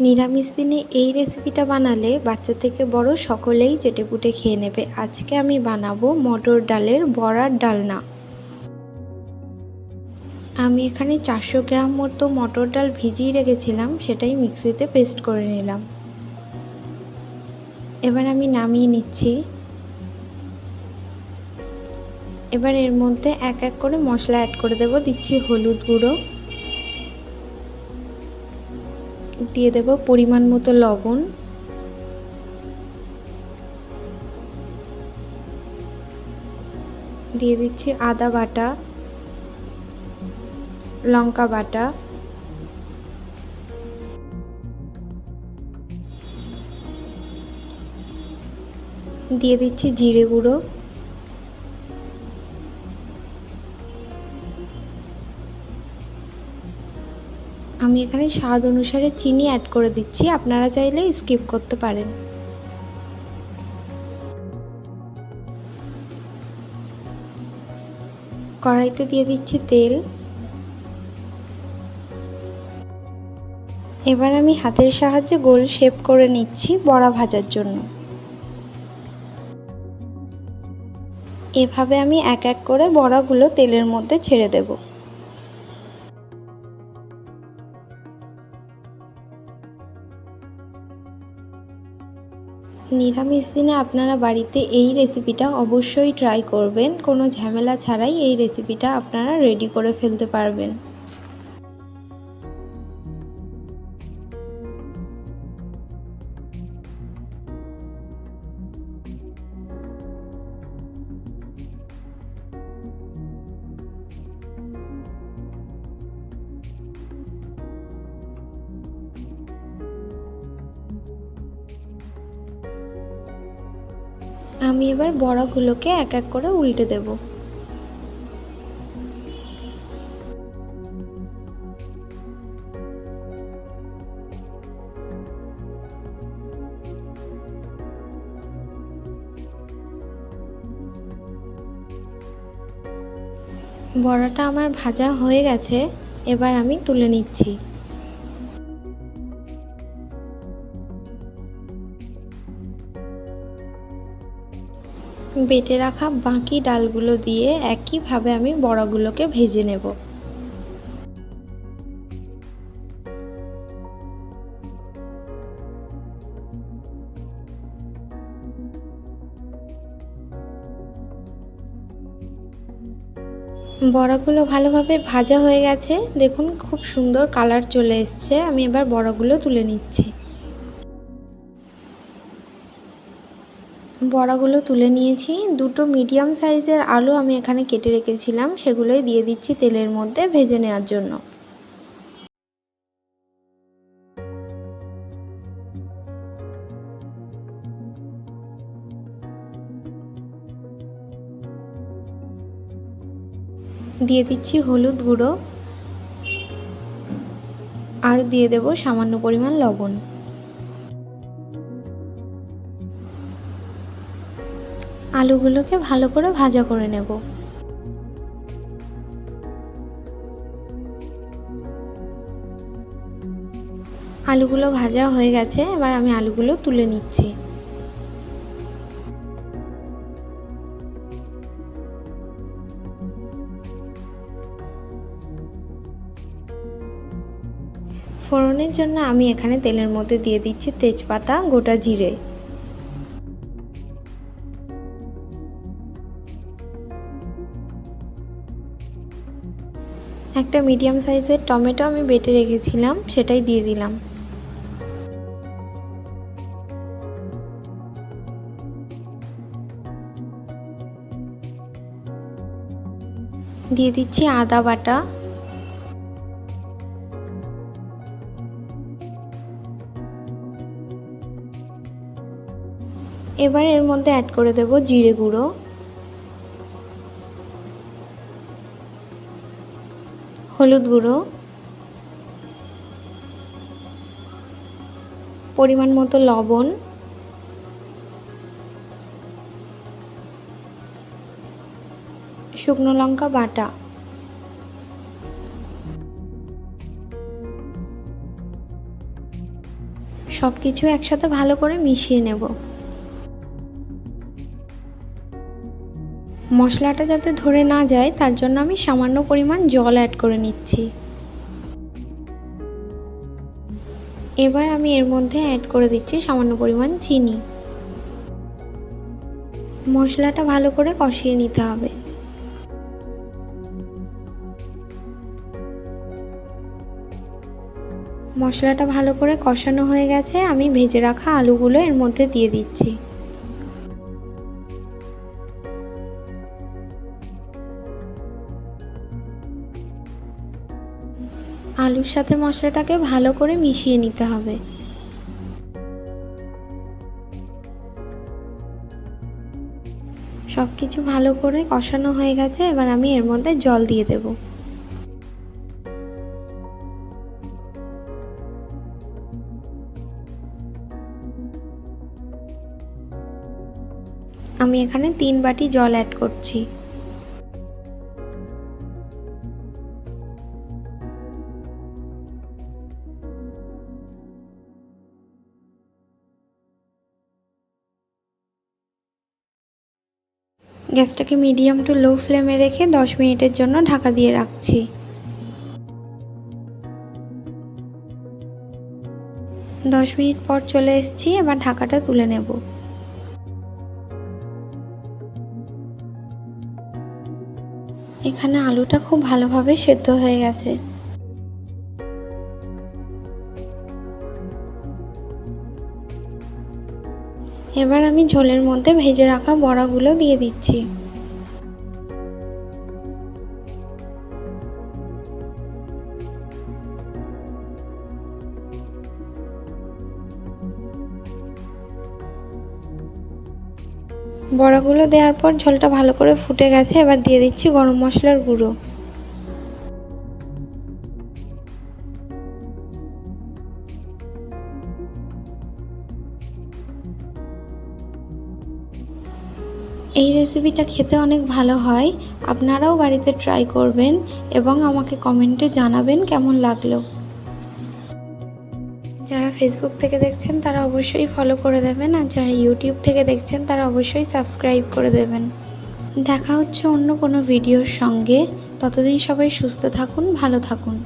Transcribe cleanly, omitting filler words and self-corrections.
নিরামিষ দিনে এই রেসিপিটা বানালে বাচ্চা থেকে বড় সকলেই চেটেপুটে খেয়ে নেবে। আজকে আমি বানাবো মটর ডালের বড়ার ডালনা। আমি এখানে 400 গ্রাম মতো মটর ডাল ভিজিয়ে রেখেছিলাম, সেটাই মিক্সিতে পেস্ট করে নিলাম। এবার আমি নামিয়ে নিচ্ছি। এবার এর মধ্যে এক এক করে মশলা অ্যাড করে দেব। দিচ্ছি হলুদ গুঁড়ো, দিয়ে দেব পরিমাণ মতো লবণ, দিয়ে দিচ্ছি আদা বাটা, লঙ্কা বাটা, দিয়ে দিচ্ছি জিরে গুঁড়ো, আমি এখানে স্বাদ অনুসারে চিনি অ্যাড করে দিচ্ছি, আপনারা চাইলে স্কিপ করতে পারেন। কড়াইতে দিয়ে দিচ্ছি তেল। এবার আমি হাতের সাহায্যে গোল শেপ করে নিচ্ছি বড়া ভাজার জন্য। এভাবে আমি এক এক করে বড়াগুলো তেলের মধ্যে ছেড়ে দেব। নিরামিষ দিনে আপনারা বাড়িতে এই রেসিপিটা অবশ্যই ট্রাই করবেন। কোনো ঝামেলা ছাড়াই এই রেসিপিটা আপনারা রেডি করে ফেলতে পারবেন। আমি এবার বড়াগুলোকে এক এক করে উল্টে দেব। বড়াটা আমার ভাজা হয়ে গেছে, এবার আমি তুলে নিচ্ছি। বেটে রাখা বাকি ডালগুলো দিয়ে একইভাবে আমি বড়াগুলোকে ভেজে নেব। বড়াগুলো ভালোভাবে ভাজা হয়ে গেছে, দেখুন খুব সুন্দর কালার চলে এসছে। আমি এবার বড়াগুলো তুলে নিচ্ছি। বড়াগুলো তুলে নিয়েছি। দুটো মিডিয়াম সাইজের আলু আমি এখানে কেটে রেখেছিলাম, সেগুলোই দিয়ে দিচ্ছি তেলের মধ্যে ভেজে নেওয়ার জন্য। দিয়ে দিচ্ছি হলুদ গুঁড়ো, আর দিয়ে দেব সামান্য পরিমাণ লবণ। আলুগুলোকে ভালো করে ভাজা করে নেব। আলুগুলো ভাজা হয়ে গেছে, এবার আমি আলুগুলো তুলে নিচ্ছি। ফোড়নের জন্য আমি এখানে তেলের মধ্যে দিয়ে দিচ্ছি তেজপাতা, গোটা জিরে। একটা মিডিয়াম সাইজের টমেটো আমি বেটে রেখেছিলাম, সেটাই দিয়ে দিলাম। দিয়ে দিচ্ছি আদা বাটা, এবার এর মধ্যে অ্যাড করে দেব জিরে গুঁড়ো, হলুদ গুঁড়ো, পরিমাণ মতো লবণ, শুকনো লঙ্কা বাটা। সব কিছু একসাথে ভালো করে মিশিয়ে নেব। মশলাটা যাতে ধরে না যায় তার জন্য আমি সামান্য পরিমাণ জল অ্যাড করে নিচ্ছি। এবার আমি এর মধ্যে অ্যাড করে দিচ্ছি সামান্য পরিমাণ চিনি। মশলাটা ভালো করে কষিয়ে নিতে হবে। মশলাটা ভালো করে কষানো হয়ে গেছে, আমি ভেজে রাখা আলুগুলো এর মধ্যে দিয়ে দিচ্ছি। আলুর সাথে মশলাটাকে ভালো করে মিশিয়ে নিতে হবে। সব কিছু ভালো করে কষানো হয়ে গেছে, এবার আমি এর মধ্যে জল দিয়ে দেব। আমি এখানে 3 বাটি জল অ্যাড করছি। গ্যাসটাকে মিডিয়াম টু লো ফ্লেমে রেখে 10 মিনিটের জন্য ঢাকা দিয়ে রাখছি। 10 মিনিট পর চলে এসেছি, এবার ঢাকাটা তুলে নেব। এখানে আলুটা খুব ভালোভাবে সেদ্ধ হয়ে গেছে। এবার আমি ঝোলের মধ্যে ভেজে রাখা বড়াগুলো দিয়ে দিচ্ছি। বড়াগুলো দেওয়ার পর ঝোলটা ভালো করে ফুটে গেছে, এবার দিয়ে দিচ্ছি গরম মশলার গুঁড়ো। এই রেসিপিটা খেতে অনেক ভালো হয়, আপনারাও বাড়িতে ট্রাই করবেন এবং আমাকে কমেন্টে জানাবেন কেমন লাগলো। যারা ফেসবুক থেকে দেখছেন তারা অবশ্যই ফলো করে দেবেন, আর যারা ইউটিউব থেকে দেখছেন তারা অবশ্যই সাবস্ক্রাইব করে দেবেন। দেখা হচ্ছে অন্য কোনো ভিডিওর সঙ্গে, ততদিন সবাই সুস্থ থাকুন, ভালো থাকুন।